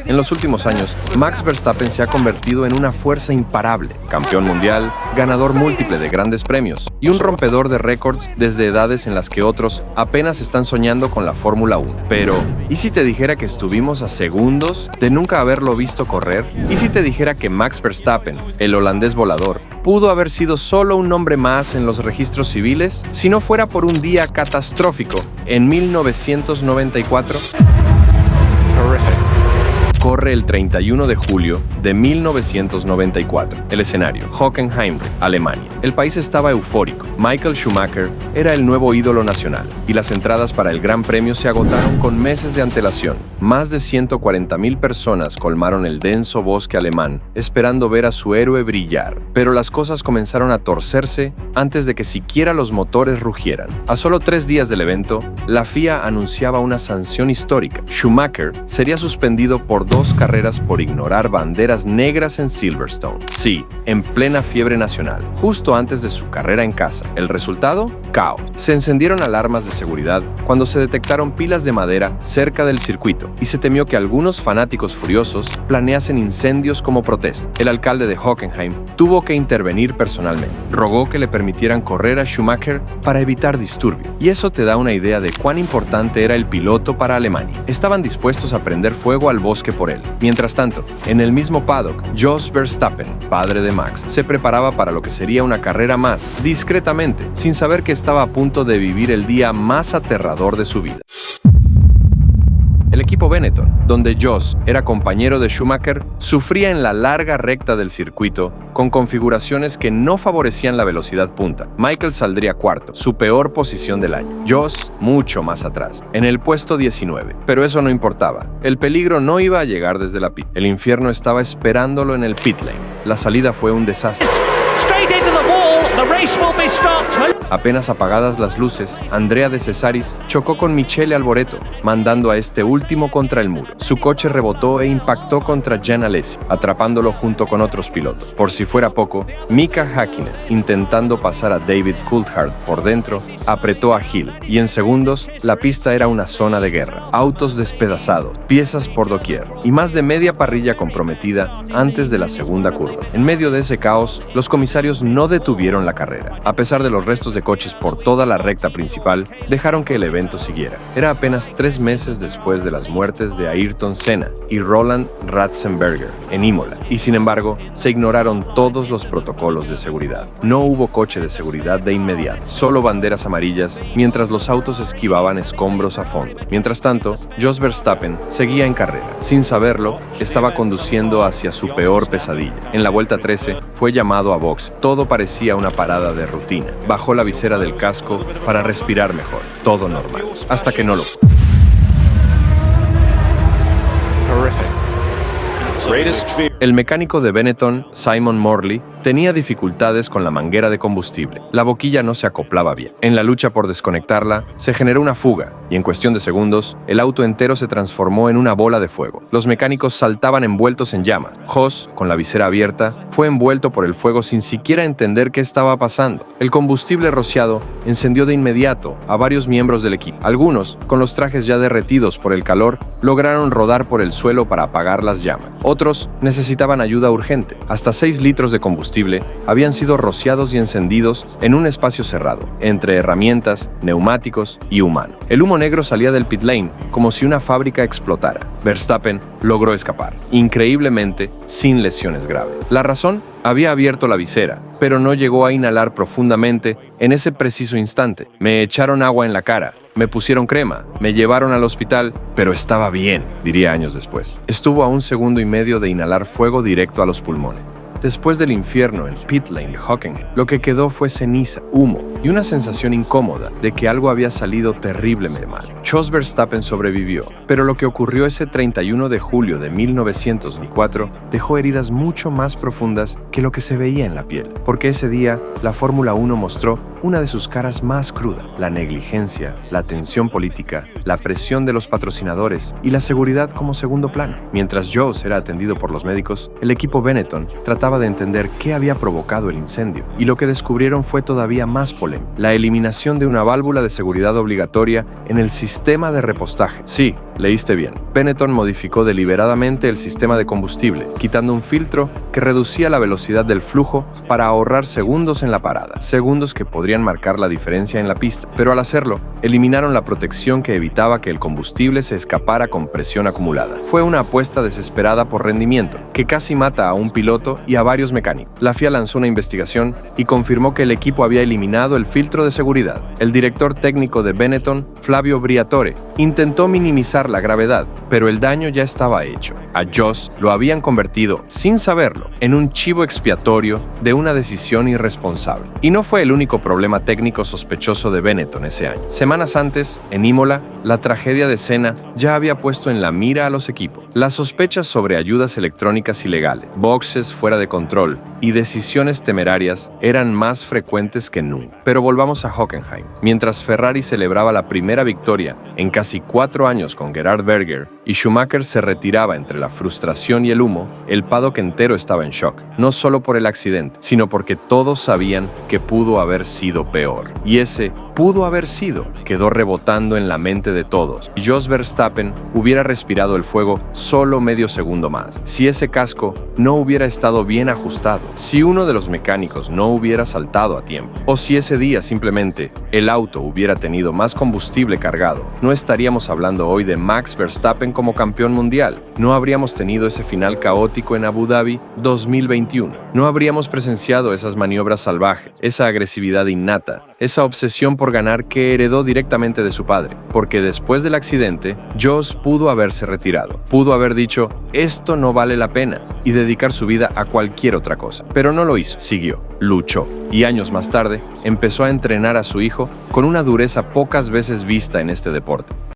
En los últimos años, Max Verstappen se ha convertido en una fuerza imparable, campeón mundial, ganador múltiple de grandes premios y un rompedor de récords desde edades en las que otros apenas están soñando con la Fórmula 1. Pero, ¿y si te dijera que estuvimos a segundos de nunca haberlo visto correr? ¿Y si te dijera que Max Verstappen, el holandés volador, pudo haber sido solo un nombre más en los registros civiles si no fuera por un día catastrófico en 1994? Corre el 31 de julio de 1994. El escenario, Hockenheim, Alemania. El país estaba eufórico. Michael Schumacher era el nuevo ídolo nacional y las entradas para el Gran Premio se agotaron con meses de antelación. Más de 140,000 personas colmaron el denso bosque alemán esperando ver a su héroe brillar. Pero las cosas comenzaron a torcerse antes de que siquiera los motores rugieran. A solo 3 días del evento, la FIA anunciaba una sanción histórica. Schumacher sería suspendido por 2 carreras por ignorar banderas negras en Silverstone. Sí, en plena fiebre nacional, justo antes de su carrera en casa. ¿El resultado? Caos. Se encendieron alarmas de seguridad cuando se detectaron pilas de madera cerca del circuito y se temió que algunos fanáticos furiosos planeasen incendios como protesta. El alcalde de Hockenheim tuvo que intervenir personalmente. Rogó que le permitieran correr a Schumacher para evitar disturbio. Y eso te da una idea de cuán importante era el piloto para Alemania. Estaban dispuestos a prender fuego al bosque por él. Mientras tanto, en el mismo paddock, Jos Verstappen, padre de Max, se preparaba para lo que sería una carrera más, discretamente, sin saber que estaba a punto de vivir el día más aterrador de su vida. El equipo Benetton, donde Jos era compañero de Schumacher, sufría en la larga recta del circuito con configuraciones que no favorecían la velocidad punta. Michael saldría cuarto, su peor posición del año. Jos mucho más atrás, en el puesto 19. Pero eso no importaba. El peligro no iba a llegar desde la pit. El infierno estaba esperándolo en el pit lane. La salida fue un desastre. Apenas apagadas las luces, Andrea De Cesaris chocó con Michele Alboreto, mandando a este último contra el muro. Su coche rebotó e impactó contra Jean Alesi, atrapándolo junto con otros pilotos. Por si fuera poco, Mika Häkkinen, intentando pasar a David Coulthard por dentro, apretó a Hill, y en segundos, la pista era una zona de guerra. Autos despedazados, piezas por doquier, y más de media parrilla comprometida antes de la segunda curva. En medio de ese caos, los comisarios no detuvieron la carrera. A pesar de los restos de coches por toda la recta principal, dejaron que el evento siguiera. Era apenas 3 meses después de las muertes de Ayrton Senna y Roland Ratzenberger en Imola, y sin embargo, se ignoraron todos los protocolos de seguridad. No hubo coche de seguridad de inmediato, solo banderas amarillas, mientras los autos esquivaban escombros a fondo. Mientras tanto, Jos Verstappen seguía en carrera. Sin saberlo, estaba conduciendo hacia su peor pesadilla. En la vuelta 13, fue llamado a box. Todo parecía una parada de rutina. Bajó la visera del casco para respirar mejor. Todo normal. Hasta que no lo fue. El mecánico de Benetton, Simon Morley, tenía dificultades con la manguera de combustible. La boquilla no se acoplaba bien. En la lucha por desconectarla, se generó una fuga, y en cuestión de segundos, el auto entero se transformó en una bola de fuego. Los mecánicos saltaban envueltos en llamas. Jos, con la visera abierta, fue envuelto por el fuego sin siquiera entender qué estaba pasando. El combustible rociado encendió de inmediato a varios miembros del equipo. Algunos, con los trajes ya derretidos por el calor, lograron rodar por el suelo para apagar las llamas. Otros necesitaban ayuda urgente. Hasta 6 litros de combustible habían sido rociados y encendidos en un espacio cerrado, entre herramientas, neumáticos y humano. El humo negro salía del pit lane como si una fábrica explotara. Verstappen logró escapar, increíblemente sin lesiones graves. La razón: había abierto la visera, pero no llegó a inhalar profundamente en ese preciso instante. Me echaron agua en la cara, me pusieron crema, me llevaron al hospital, pero estaba bien, diría años después. Estuvo a 1,5 segundos de inhalar fuego directo a los pulmones. Después del infierno en pit lane de Hockenheim, lo que quedó fue ceniza, humo y una sensación incómoda de que algo había salido terriblemente mal. Jos Verstappen sobrevivió, pero lo que ocurrió ese 31 de julio de 1904 dejó heridas mucho más profundas que lo que se veía en la piel, porque ese día la Fórmula 1 mostró una de sus caras más crudas: la negligencia, la tensión política, la presión de los patrocinadores y la seguridad como segundo plano. Mientras Jos era atendido por los médicos, el equipo Benetton trataba de entender qué había provocado el incendio, y lo que descubrieron fue todavía más polémico. polémica: la eliminación de una válvula de seguridad obligatoria en el sistema de repostaje. Sí, leíste bien. Benetton modificó deliberadamente el sistema de combustible, quitando un filtro que reducía la velocidad del flujo para ahorrar segundos en la parada, segundos que podrían marcar la diferencia en la pista. Pero al hacerlo, eliminaron la protección que evitaba que el combustible se escapara con presión acumulada. Fue una apuesta desesperada por rendimiento, que casi mata a un piloto y a varios mecánicos. La FIA lanzó una investigación y confirmó que el equipo había eliminado el filtro de seguridad. El director técnico de Benetton, Flavio Briatore, intentó minimizar la gravedad, pero el daño ya estaba hecho. A Joss lo habían convertido, sin saberlo, en un chivo expiatorio de una decisión irresponsable. Y no fue el único problema técnico sospechoso de Benetton ese año. Semanas antes, en Imola, la tragedia de Senna ya había puesto en la mira a los equipos. Las sospechas sobre ayudas electrónicas ilegales, boxes fuera de control y decisiones temerarias eran más frecuentes que nunca. Pero volvamos a Hockenheim. Mientras Ferrari celebraba la primera victoria en casi 4 años con Gerhard Berger y Schumacher se retiraba entre la frustración y el humo, el paddock entero estaba en shock. No solo por el accidente, sino porque todos sabían que pudo haber sido peor. Y ese pudo haber sido quedó rebotando en la mente de todos. Y Jos Verstappen hubiera respirado el fuego solo medio segundo más. Si ese casco no hubiera estado bien ajustado, si uno de los mecánicos no hubiera saltado a tiempo, o si ese día simplemente el auto hubiera tenido más combustible cargado, no estaríamos hablando hoy de Max Verstappen como campeón mundial. No habríamos tenido ese final caótico en Abu Dhabi 2021. No habríamos presenciado esas maniobras salvajes, esa agresividad innata, esa obsesión por ganar que heredó directamente de su padre. Porque después del accidente, Jos pudo haberse retirado. Pudo haber dicho, esto no vale la pena, y dedicar su vida a cualquier otra cosa. Pero no lo hizo. Siguió, luchó. Y años más tarde, empezó a entrenar a su hijo con una dureza pocas veces vista en este deporte.